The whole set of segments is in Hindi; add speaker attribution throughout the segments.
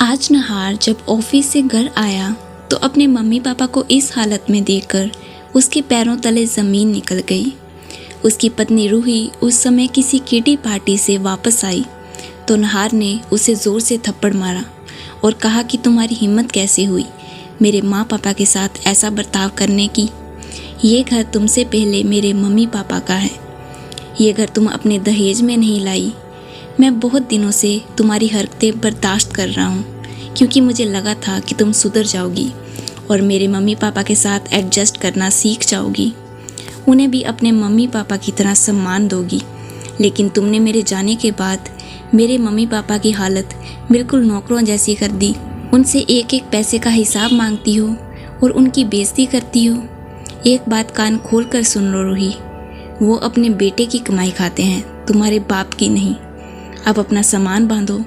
Speaker 1: आज नहार जब ऑफिस से घर आया तो अपने मम्मी पापा को इस हालत में देखकर उसके पैरों तले ज़मीन निकल गई। उसकी पत्नी रूही उस समय किसी किटी पार्टी से वापस आई तो नहार ने उसे ज़ोर से थप्पड़ मारा और कहा कि तुम्हारी हिम्मत कैसे हुई मेरे माँ पापा के साथ ऐसा बर्ताव करने की। ये घर तुमसे पहले मेरे मम्मी पापा का है। ये घर तुम अपने दहेज में नहीं लाई। मैं बहुत दिनों से तुम्हारी हरकतें बर्दाश्त कर रहा हूँ क्योंकि मुझे लगा था कि तुम सुधर जाओगी और मेरे मम्मी पापा के साथ एडजस्ट करना सीख जाओगी, उन्हें भी अपने मम्मी पापा की तरह सम्मान दोगी। लेकिन तुमने मेरे जाने के बाद मेरे मम्मी पापा की हालत बिल्कुल नौकरों जैसी कर दी। उनसे एक एक पैसे का हिसाब मांगती हो और उनकी बेइज्जती करती हो। एक बात कान खोल कर सुन लो रूही, वो अपने बेटे की कमाई खाते हैं, तुम्हारे बाप की नहीं। अब अपना सामान बांधो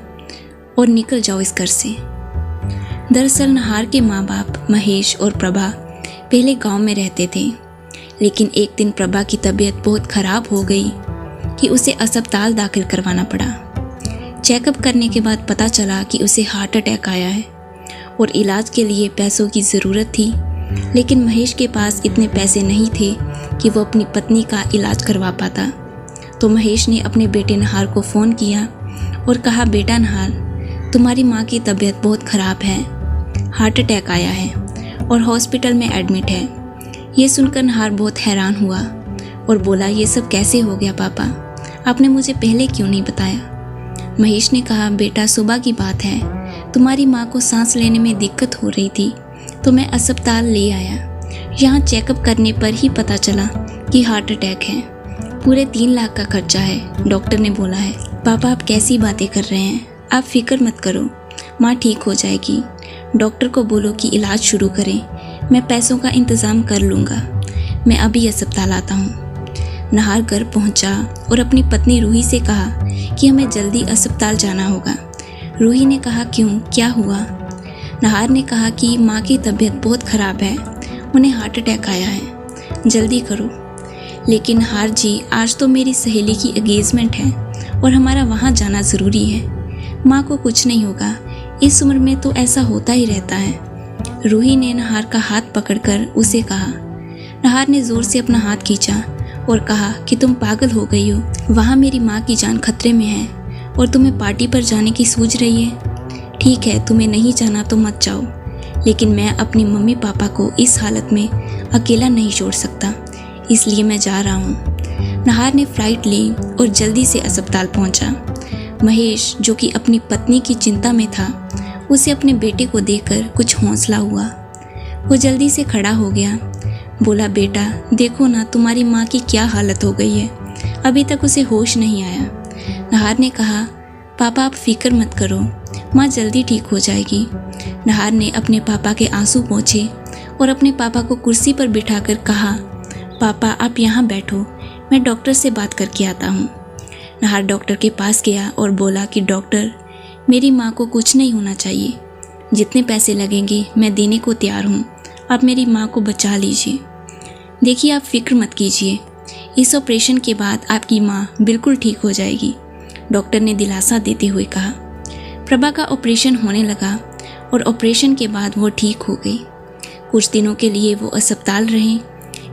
Speaker 1: और निकल जाओ इस घर से। दरअसल नहार के माँ बाप महेश और प्रभा पहले गांव में रहते थे, लेकिन एक दिन प्रभा की तबीयत बहुत ख़राब हो गई कि उसे अस्पताल दाखिल करवाना पड़ा। चेकअप करने के बाद पता चला कि उसे हार्ट अटैक आया है और इलाज के लिए पैसों की ज़रूरत थी, लेकिन महेश के पास इतने पैसे नहीं थे कि वो अपनी पत्नी का इलाज करवा पाता। तो महेश ने अपने बेटे नहार को फ़ोन किया और कहा, बेटा नहार, तुम्हारी माँ की तबीयत बहुत ख़राब है, हार्ट अटैक आया है और हॉस्पिटल में एडमिट है। ये सुनकर नहार बहुत हैरान हुआ और बोला, ये सब कैसे हो गया पापा, आपने मुझे पहले क्यों नहीं बताया। महेश ने कहा, बेटा सुबह की बात है, तुम्हारी माँ को सांस लेने में दिक्कत हो रही थी तो मैं अस्पताल ले आया। यहाँ चेकअप करने पर ही पता चला कि हार्ट अटैक है। पूरे 3 लाख का खर्चा है, डॉक्टर ने बोला है। पापा आप कैसी बातें कर रहे हैं, आप फिक्र मत करो, माँ ठीक हो जाएगी। डॉक्टर को बोलो कि इलाज शुरू करें, मैं पैसों का इंतज़ाम कर लूँगा। मैं अभी अस्पताल आता हूँ। नहार घर पहुँचा और अपनी पत्नी रूही से कहा कि हमें जल्दी अस्पताल जाना होगा। रूही ने कहा, क्यों, क्या हुआ। नहार ने कहा कि माँ की तबीयत बहुत ख़राब है, उन्हें हार्ट अटैक आया है, जल्दी करो। लेकिन नहार जी, आज तो मेरी सहेली की एंगेजमेंट है और हमारा वहाँ जाना ज़रूरी है। माँ को कुछ नहीं होगा, इस उम्र में तो ऐसा होता ही रहता है। रूही ने नहार का हाथ पकड़कर उसे कहा। नहार ने ज़ोर से अपना हाथ खींचा और कहा कि तुम पागल हो गई हो, वहाँ मेरी माँ की जान खतरे में है और तुम्हें पार्टी पर जाने की सूझ रही है। ठीक है, तुम्हें नहीं जाना तो मत जाओ, लेकिन मैं अपनी मम्मी पापा को इस हालत में अकेला नहीं छोड़ सकता, इसलिए मैं जा रहा हूँ। नहार ने फ़्लाइट ली और जल्दी से अस्पताल पहुँचा। महेश, जो कि अपनी पत्नी की चिंता में था, उसे अपने बेटे को देखकर कुछ हौसला हुआ। वो जल्दी से खड़ा हो गया, बोला, बेटा देखो ना तुम्हारी माँ की क्या हालत हो गई है, अभी तक उसे होश नहीं आया। नहार ने कहा, पापा आप फिक्र मत करो, माँ जल्दी ठीक हो जाएगी। नहार ने अपने पापा के आंसू पोंछे और अपने पापा को कुर्सी पर बिठाकर कहा, पापा आप यहाँ बैठो, मैं डॉक्टर से बात करके आता हूँ। नहार डॉक्टर के पास गया और बोला कि डॉक्टर, मेरी माँ को कुछ नहीं होना चाहिए, जितने पैसे लगेंगे मैं देने को तैयार हूँ, आप मेरी माँ को बचा लीजिए। देखिए आप फिक्र मत कीजिए, इस ऑपरेशन के बाद आपकी माँ बिल्कुल ठीक हो जाएगी, डॉक्टर ने दिलासा देते हुए कहा। प्रभा का ऑपरेशन होने लगा और ऑपरेशन के बाद वो ठीक हो गई। कुछ दिनों के लिए वो अस्पताल रहे।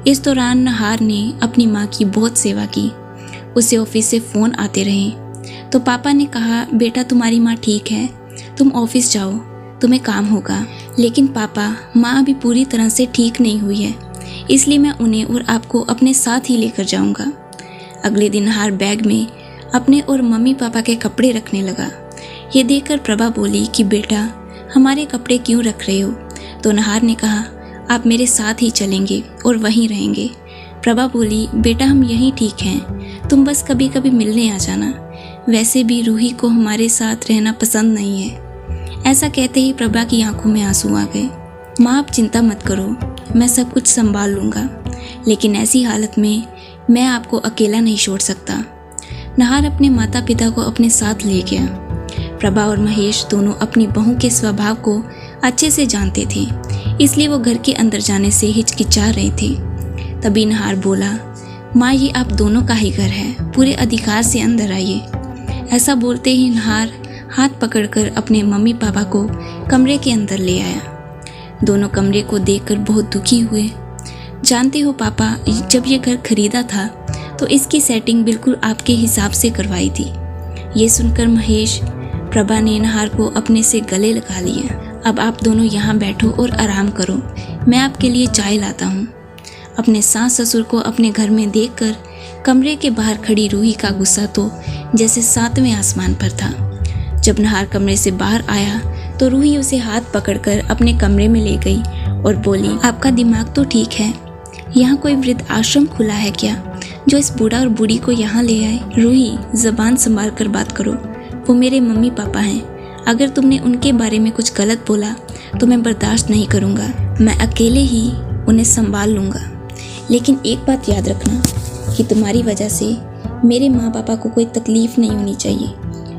Speaker 1: इस दौरान नहार ने अपनी माँ की बहुत सेवा की। उसे ऑफिस से फ़ोन आते रहे तो पापा ने कहा, बेटा तुम्हारी माँ ठीक है, तुम ऑफिस जाओ, तुम्हें काम होगा। लेकिन पापा, माँ अभी पूरी तरह से ठीक नहीं हुई है, इसलिए मैं उन्हें और आपको अपने साथ ही लेकर जाऊंगा। अगले दिन नहार बैग में अपने और मम्मी पापा के कपड़े रखने लगा। ये देखकर प्रभा बोली कि बेटा हमारे कपड़े क्यों रख रहे हो। तो नहार ने कहा, आप मेरे साथ ही चलेंगे और वहीं रहेंगे। प्रभा बोली, बेटा हम यहीं ठीक हैं, तुम बस कभी कभी मिलने आ जाना, वैसे भी रूही को हमारे साथ रहना पसंद नहीं है। ऐसा कहते ही प्रभा की आंखों में आंसू आ गए। माँ आप चिंता मत करो, मैं सब कुछ संभाल लूँगा, लेकिन ऐसी हालत में मैं आपको अकेला नहीं छोड़ सकता। नहार अपने माता पिता को अपने साथ ले गया। प्रभा और महेश दोनों अपनी बहू के स्वभाव को अच्छे से जानते थे, इसलिए वो घर के अंदर जाने से हिचकिचा रहे थे। तभी नहार बोला, माँ ये आप दोनों का ही घर है, पूरे अधिकार से अंदर आइए। ऐसा बोलते ही नहार हाथ पकड़कर अपने मम्मी पापा को कमरे के अंदर ले आया। दोनों कमरे को देखकर बहुत दुखी हुए। जानते हो पापा, जब ये घर खरीदा था तो इसकी सेटिंग बिल्कुल आपके हिसाब से करवाई थी। ये सुनकर महेश प्रभा ने नहार को अपने से गले लगा लिया। अब आप दोनों यहाँ बैठो और आराम करो, मैं आपके लिए चाय लाता हूँ। अपने सास ससुर को अपने घर में देखकर कमरे के बाहर खड़ी रूही का गुस्सा तो जैसे 7वें आसमान पर था। जब नहार कमरे से बाहर आया तो रूही उसे हाथ पकड़कर अपने कमरे में ले गई और बोली, आपका दिमाग तो ठीक है, यहाँ कोई वृद्ध आश्रम खुला है क्या जो इस बूढ़ा और बूढ़ी को यहाँ ले आए? रूही, जबान संभाल कर बात करो, वो मेरे मम्मी पापा हैं। अगर तुमने उनके बारे में कुछ गलत बोला तो मैं बर्दाश्त नहीं करूँगा। मैं अकेले ही उन्हें संभाल लूँगा। लेकिन एक बात याद रखना कि तुम्हारी वजह से मेरे माँ पापा को कोई तकलीफ नहीं होनी चाहिए।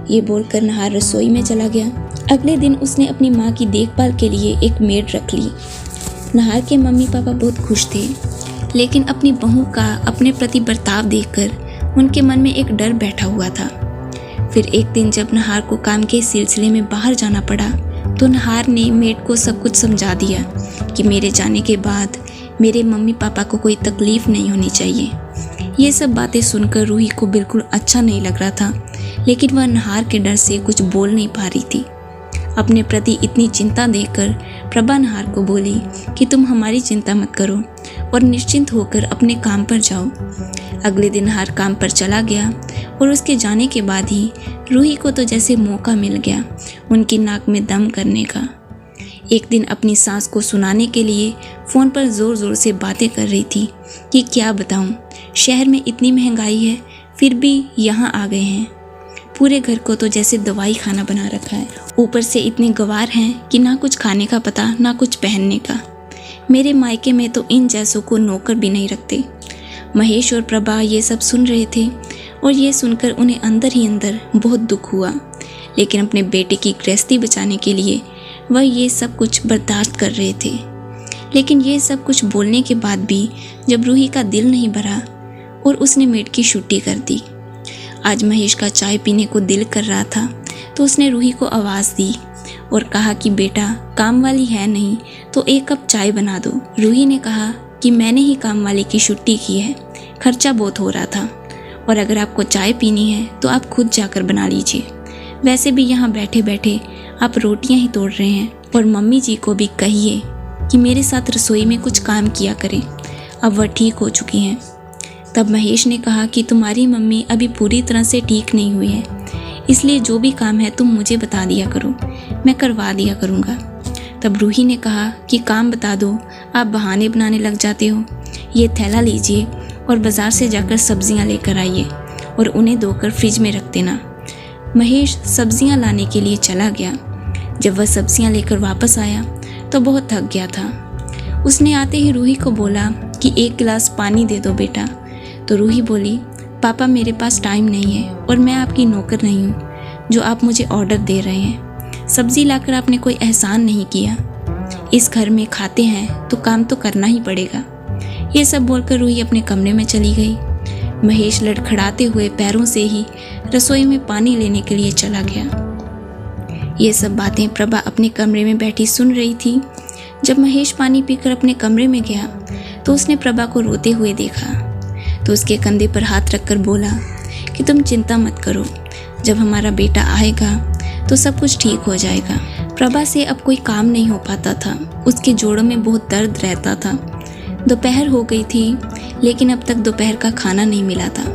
Speaker 1: ये बोलकर नहार रसोई में चला गया। अगले दिन उसने अपनी माँ की देखभाल के लिए एक मेड रख ली। नहार के मम्मी पापा बहुत खुश थे, लेकिन अपनी बहू का अपने प्रति बर्ताव देखकर उनके मन में एक डर बैठा हुआ था। फिर एक दिन जब नहार को काम के सिलसिले में बाहर जाना पड़ा तो नहार ने मेड को सब कुछ समझा दिया कि मेरे जाने के बाद मेरे मम्मी पापा को कोई तकलीफ नहीं होनी चाहिए। ये सब बातें सुनकर रूही को बिल्कुल अच्छा नहीं लग रहा था, लेकिन वह नहार के डर से कुछ बोल नहीं पा रही थी। अपने प्रति इतनी चिंता देखकर प्रभा नहार को बोली कि तुम हमारी चिंता मत करो और निश्चिंत होकर अपने काम पर जाओ। अगले दिन नहार काम पर चला गया और उसके जाने के बाद ही रूही को तो जैसे मौका मिल गया उनकी नाक में दम करने का। एक दिन अपनी सास को सुनाने के लिए फ़ोन पर ज़ोर ज़ोर से बातें कर रही थी कि क्या बताऊं, शहर में इतनी महंगाई है फिर भी यहाँ आ गए हैं। पूरे घर को तो जैसे दवाई खाना बना रखा है। ऊपर से इतने गंवार हैं कि ना कुछ खाने का पता ना कुछ पहनने का। मेरे मायके में तो इन जैसों को नौकर भी नहीं रखते। महेश और प्रभा ये सब सुन रहे थे और ये सुनकर उन्हें अंदर ही अंदर बहुत दुख हुआ, लेकिन अपने बेटे की गृहस्थी बचाने के लिए वह ये सब कुछ बर्दाश्त कर रहे थे। लेकिन ये सब कुछ बोलने के बाद भी जब रूही का दिल नहीं भरा और उसने मेड की छुट्टी कर दी। आज महेश का चाय पीने को दिल कर रहा था तो उसने रूही को आवाज़ दी और कहा कि बेटा, काम वाली है नहीं तो एक कप चाय बना दो। रूही ने कहा कि मैंने ही काम वाली की छुट्टी की है, खर्चा बहुत हो रहा था, और अगर आपको चाय पीनी है तो आप खुद जाकर बना लीजिए। वैसे भी यहाँ बैठे बैठे आप रोटियाँ ही तोड़ रहे हैं, और मम्मी जी को भी कहिए कि मेरे साथ रसोई में कुछ काम किया करें, अब वह ठीक हो चुकी हैं। तब महेश ने कहा कि तुम्हारी मम्मी अभी पूरी तरह से ठीक नहीं हुई है, इसलिए जो भी काम है तुम मुझे बता दिया करो, मैं करवा दिया करूँगा। तब रूही ने कहा कि काम बता दो, आप बहाने बनाने लग जाते हो। ये थैला लीजिए और बाज़ार से जाकर सब्जियां लेकर आइए और उन्हें धोकर फ्रिज में रख देना। महेश सब्जियां लाने के लिए चला गया। जब वह सब्जियां लेकर वापस आया तो बहुत थक गया था। उसने आते ही रूही को बोला कि 1 गिलास पानी दे दो बेटा। तो रूही बोली, पापा मेरे पास टाइम नहीं है और मैं आपकी नौकर नहीं हूँ जो आप मुझे ऑर्डर दे रहे हैं। सब्जी लाकर आपने कोई एहसान नहीं किया। इस घर में खाते हैं तो काम तो करना ही पड़ेगा। ये सब बोलकर रूही अपने कमरे में चली गई। महेश लड़खड़ाते हुए पैरों से ही रसोई में पानी लेने के लिए चला गया। ये सब बातें प्रभा अपने कमरे में बैठी सुन रही थी। जब महेश पानी पीकर अपने कमरे में गया तो उसने प्रभा को रोते हुए देखा, तो उसके कंधे पर हाथ रखकर बोला कि तुम चिंता मत करो, जब हमारा बेटा आएगा तो सब कुछ ठीक हो जाएगा। प्रभा से अब कोई काम नहीं हो पाता था। उसके जोड़ों में बहुत दर्द रहता था। दोपहर हो गई थी, लेकिन अब तक दोपहर का खाना नहीं मिला था।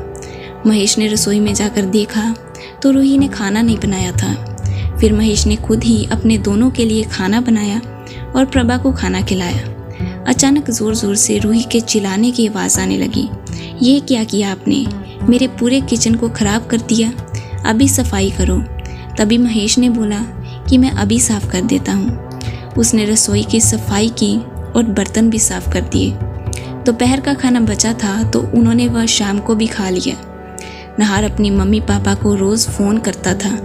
Speaker 1: महेश ने रसोई में जाकर देखा तो रूही ने खाना नहीं बनाया था। फिर महेश ने खुद ही अपने दोनों के लिए खाना बनाया और प्रभा को खाना खिलाया। अचानक ज़ोर ज़ोर से रूही के चिल्लाने की आवाज़ आने लगी, ये क्या किया आपने? मेरे पूरे किचन को ख़राब कर दिया, अभी सफाई करो। तभी महेश ने बोला कि मैं अभी साफ़ कर देता हूँ। उसने रसोई की सफाई की और बर्तन भी साफ़ कर दिए। दोपहर का खाना बचा था तो उन्होंने वह शाम को भी खा लिया। नहार अपनी मम्मी पापा को रोज़ फ़ोन करता था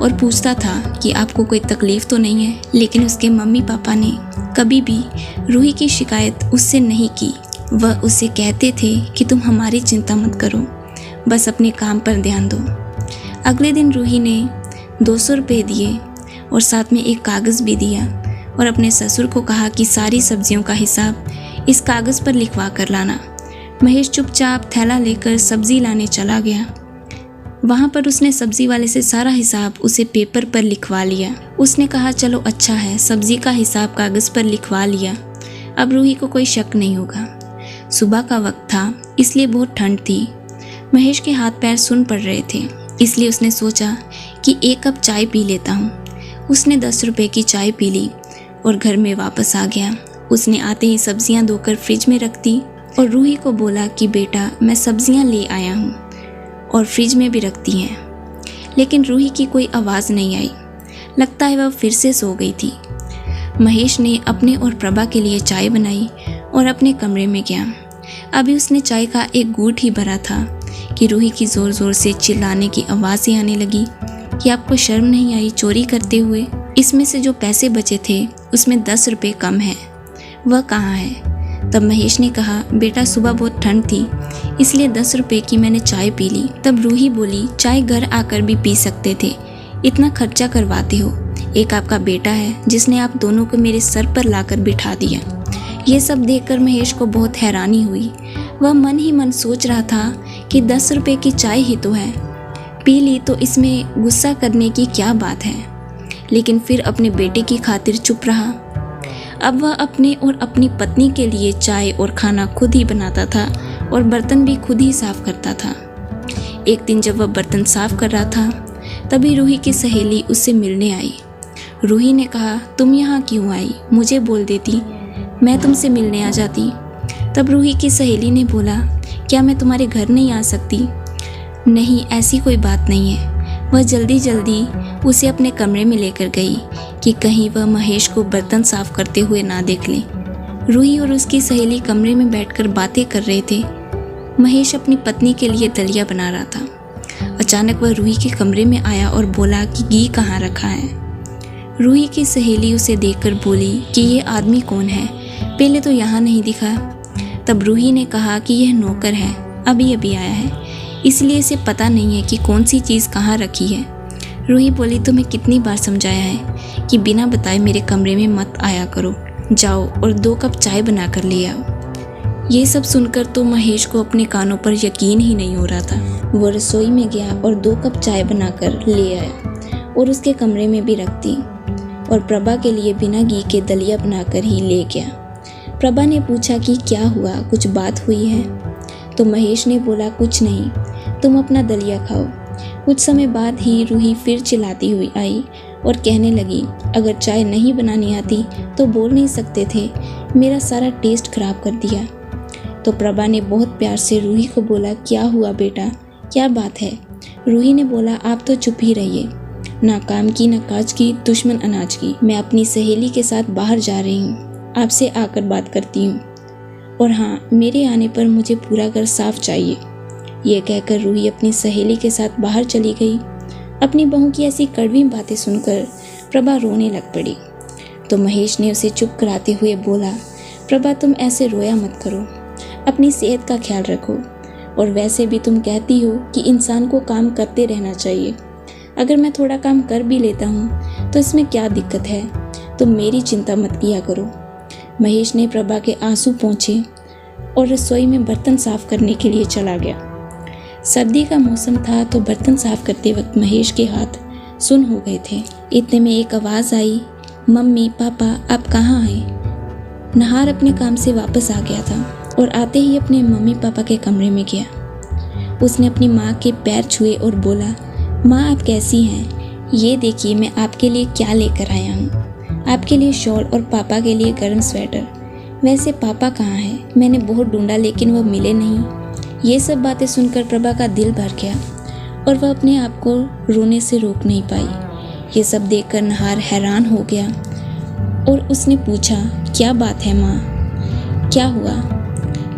Speaker 1: और पूछता था कि आपको कोई तकलीफ़ तो नहीं है, लेकिन उसके मम्मी पापा ने कभी भी रूही की शिकायत उससे नहीं की। वह उससे कहते थे कि तुम हमारी चिंता मत करो, बस अपने काम पर ध्यान दो। अगले दिन रूही ने 200 रुपये दिए और साथ में एक कागज़ भी दिया और अपने ससुर को कहा कि सारी सब्जियों का हिसाब इस कागज़ पर लिखवा कर लाना। महेश चुपचाप थैला लेकर सब्जी लाने चला गया। वहाँ पर उसने सब्जी वाले से सारा हिसाब उसे पेपर पर लिखवा लिया। उसने कहा चलो अच्छा है, सब्जी का हिसाब कागज़ पर लिखवा लिया, अब रूही को कोई शक नहीं होगा। सुबह का वक्त था, इसलिए बहुत ठंड थी। महेश के हाथ पैर सुन पड़ रहे थे, इसलिए उसने सोचा कि 1 कप चाय पी लेता हूँ। उसने 10 रुपये की चाय पी ली और घर में वापस आ गया। उसने आते ही सब्जियाँ धोकर फ्रिज में रख दी और रूही को बोला कि बेटा मैं सब्जियाँ ले आया हूँ और फ्रिज में भी रखती हैं। लेकिन रूही की कोई आवाज़ नहीं आई। लगता है वह फिर से सो गई थी। महेश ने अपने और प्रभा के लिए चाय बनाई और अपने कमरे में गया। अभी उसने चाय का एक घूंट ही भरा था कि रूही की ज़ोर ज़ोर से चिल्लाने की आवाज़ें आने लगी कि आपको शर्म नहीं आई चोरी करते हुए? इसमें से जो पैसे बचे थे उसमें 10 रुपये कम है, वह कहाँ है? तब महेश ने कहा बेटा सुबह बहुत ठंड थी इसलिए 10 रुपये की मैंने चाय पी ली। तब रूही बोली चाय घर आकर भी पी सकते थे, इतना खर्चा करवाते हो। एक आपका बेटा है जिसने आप दोनों को मेरे सर पर लाकर बिठा दिया। ये सब देखकर महेश को बहुत हैरानी हुई। वह मन ही मन सोच रहा था कि 10 रुपये की चाय ही तो है, पी ली तो इसमें गुस्सा करने की क्या बात है। लेकिन फिर अपने बेटे की खातिर चुप रहा। अब वह अपने और अपनी पत्नी के लिए चाय और खाना खुद ही बनाता था और बर्तन भी खुद ही साफ करता था। एक दिन जब वह बर्तन साफ कर रहा था तभी रूही की सहेली उससे मिलने आई। रूही ने कहा तुम यहाँ क्यों आई? मुझे बोल देती, मैं तुमसे मिलने आ जाती। तब रूही की सहेली ने बोला क्या मैं तुम्हारे घर नहीं आ सकती? नहीं, ऐसी कोई बात नहीं है। वह जल्दी जल्दी उसे अपने कमरे में लेकर गई कि कहीं वह महेश को बर्तन साफ करते हुए ना देख ले। रूही और उसकी सहेली कमरे में बैठकर बातें कर रहे थे। महेश अपनी पत्नी के लिए दलिया बना रहा था। अचानक वह रूही के कमरे में आया और बोला कि घी कहाँ रखा है? रूही की सहेली उसे देखकर बोली कि ये आदमी कौन है, पहले तो यहाँ नहीं दिखा। तब रूही ने कहा कि यह नौकर है, अभी अभी आया है, इसलिए इसे पता नहीं है कि कौन सी चीज़ कहाँ रखी है। रूही बोली तुम्हें कितनी बार समझाया है कि बिना बताए मेरे कमरे में मत आया करो, जाओ और 2 कप चाय बना कर ले आओ। ये सब सुनकर तो महेश को अपने कानों पर यकीन ही नहीं हो रहा था। वो रसोई में गया और 2 कप चाय बनाकर ले आया और उसके कमरे में भी रख दी और प्रभा के लिए बिना घी के दलिया बनाकर ही ले गया। प्रभा ने पूछा कि क्या हुआ, कुछ बात हुई है? तो महेश ने बोला कुछ नहीं, तुम अपना दलिया खाओ। कुछ समय बाद ही रूही फिर चिल्लाती हुई आई और कहने लगी अगर चाय नहीं बनानी आती तो बोल नहीं सकते थे, मेरा सारा टेस्ट खराब कर दिया। तो प्रभा ने बहुत प्यार से रूही को बोला क्या हुआ बेटा, क्या बात है? रूही ने बोला आप तो चुप ही रहिए, ना काम की ना काज की, दुश्मन अनाज की। मैं अपनी सहेली के साथ बाहर जा रही हूँ, आपसे आकर बात करती हूँ, और हाँ मेरे आने पर मुझे पूरा घर साफ चाहिए। ये कहकर रूही अपनी सहेली के साथ बाहर चली गई। अपनी बहू की ऐसी कड़वी बातें सुनकर प्रभा रोने लग पड़ी। तो महेश ने उसे चुप कराते हुए बोला प्रभा तुम ऐसे रोया मत करो, अपनी सेहत का ख्याल रखो, और वैसे भी तुम कहती हो कि इंसान को काम करते रहना चाहिए। अगर मैं थोड़ा काम कर भी लेता हूँ तो इसमें क्या दिक्कत है, तुम मेरी चिंता मत किया करो। महेश ने प्रभा के आंसू पोंछे और रसोई में बर्तन साफ करने के लिए चला गया। सर्दी का मौसम था तो बर्तन साफ करते वक्त महेश के हाथ सुन हो गए थे। इतने में एक आवाज़ आई, मम्मी पापा आप कहाँ हैं? नहार अपने काम से वापस आ गया था और आते ही अपने मम्मी पापा के कमरे में गया। उसने अपनी माँ के पैर छुए और बोला माँ आप कैसी हैं? ये देखिए मैं आपके लिए क्या लेकर आया हूँ, आपके लिए शॉल और पापा के लिए गर्म स्वेटर। वैसे पापा कहाँ हैं? मैंने बहुत ढूंढा लेकिन वो मिले नहीं। ये सब बातें सुनकर प्रभा का दिल भर गया और वह अपने आप को रोने से रोक नहीं पाई। ये सब देखकर नहार हैरान हो गया और उसने पूछा क्या बात है माँ, क्या हुआ?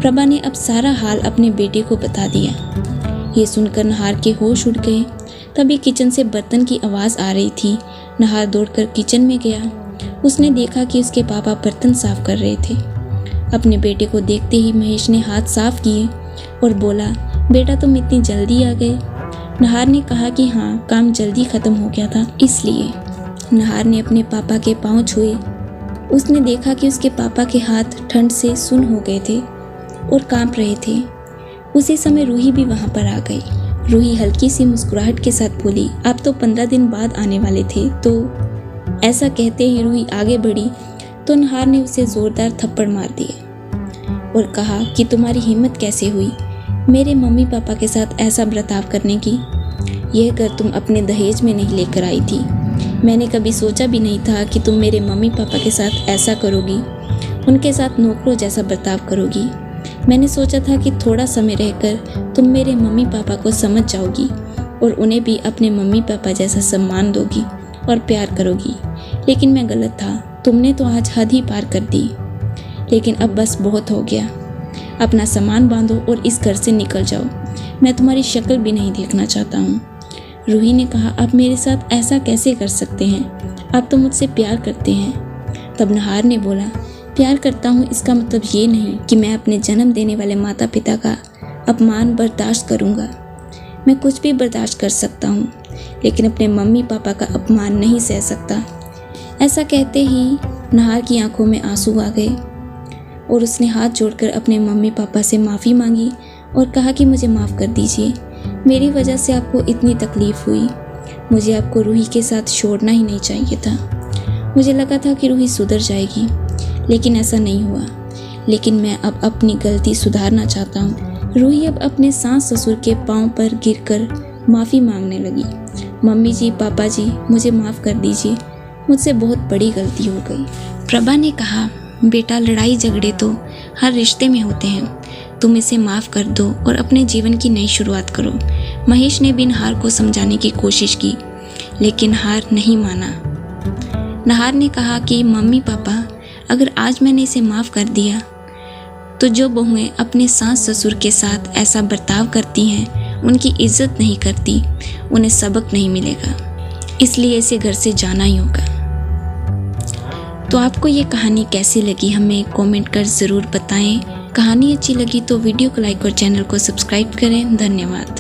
Speaker 1: प्रभा ने अब सारा हाल अपने बेटे को बता दिया। ये सुनकर नहार के होश उड़ गए। तभी किचन से बर्तन की आवाज़ आ रही थी। नहार दौड़कर किचन में गया। उसने देखा कि उसके पापा बर्तन साफ कर रहे थे। अपने बेटे को देखते ही महेश ने हाथ साफ किए और बोला बेटा तुम इतनी जल्दी आ गए? नहार ने कहा कि हाँ, काम जल्दी ख़त्म हो गया था इसलिए। नहार ने अपने पापा के पाँव छुए। उसने देखा कि उसके पापा के हाथ ठंड से सुन्न हो गए थे और कांप रहे थे। उसी समय रूही भी वहाँ पर आ गई। रूही हल्की सी मुस्कुराहट के साथ बोली, आप तो 15 दिन बाद आने वाले थे। तो ऐसा कहते ही रूही आगे बढ़ी तो नहार ने उसे ज़ोरदार थप्पड़ मार दिए और कहा कि तुम्हारी हिम्मत कैसे हुई मेरे मम्मी पापा के साथ ऐसा बर्ताव करने की। यह घर तुम अपने दहेज में नहीं लेकर आई थी। मैंने कभी सोचा भी नहीं था कि तुम मेरे मम्मी पापा के साथ ऐसा करोगी, उनके साथ नौकरों जैसा बर्ताव करोगी। मैंने सोचा था कि थोड़ा समय रहकर तुम मेरे मम्मी पापा को समझ जाओगी और उन्हें भी अपने मम्मी पापा जैसा सम्मान दोगी और प्यार करोगी, लेकिन मैं गलत था। तुमने तो आज हद ही पार कर दी। लेकिन अब बस बहुत हो गया। अपना सामान बांधो और इस घर से निकल जाओ। मैं तुम्हारी शक्ल भी नहीं देखना चाहता हूँ। रूही ने कहा, आप मेरे साथ ऐसा कैसे कर सकते हैं? आप तो मुझसे प्यार करते हैं। तब नहार ने बोला, प्यार करता हूँ इसका मतलब ये नहीं कि मैं अपने जन्म देने वाले माता पिता का अपमान बर्दाश्त करूँगा। मैं कुछ भी बर्दाश्त कर सकता हूँ, लेकिन अपने मम्मी पापा का अपमान नहीं सह सकता। ऐसा कहते ही नहार की आंखों में आंसू आ गए और उसने हाथ जोड़कर अपने मम्मी पापा से माफ़ी मांगी और कहा कि मुझे माफ़ कर दीजिए। मेरी वजह से आपको इतनी तकलीफ़ हुई। मुझे आपको रूही के साथ छोड़ना ही नहीं चाहिए था। मुझे लगा था कि रूही सुधर जाएगी, लेकिन ऐसा नहीं हुआ। लेकिन मैं अब अपनी गलती सुधारना चाहता हूँ। रूही अब अपने सास ससुर के पाँव पर गिरकर माफ़ी मांगने लगी। मम्मी जी, पापा जी, मुझे माफ़ कर दीजिए। मुझसे बहुत बड़ी गलती हो गई। प्रभा ने कहा, बेटा, लड़ाई झगड़े तो हर रिश्ते में होते हैं। तुम इसे माफ़ कर दो और अपने जीवन की नई शुरुआत करो। महेश ने भी नहार को समझाने की कोशिश की, लेकिन नहार नहीं माना। नहार ने कहा कि मम्मी पापा, अगर आज मैंने इसे माफ़ कर दिया तो जो बहुएं अपने सास ससुर के साथ ऐसा बर्ताव करती हैं, उनकी इज्जत नहीं करती, उन्हें सबक नहीं मिलेगा। इसलिए इसे घर से जाना ही होगा। तो आपको ये कहानी कैसी लगी हमें कमेंट कर ज़रूर बताएं। कहानी अच्छी लगी तो वीडियो को लाइक और चैनल को सब्सक्राइब करें। धन्यवाद।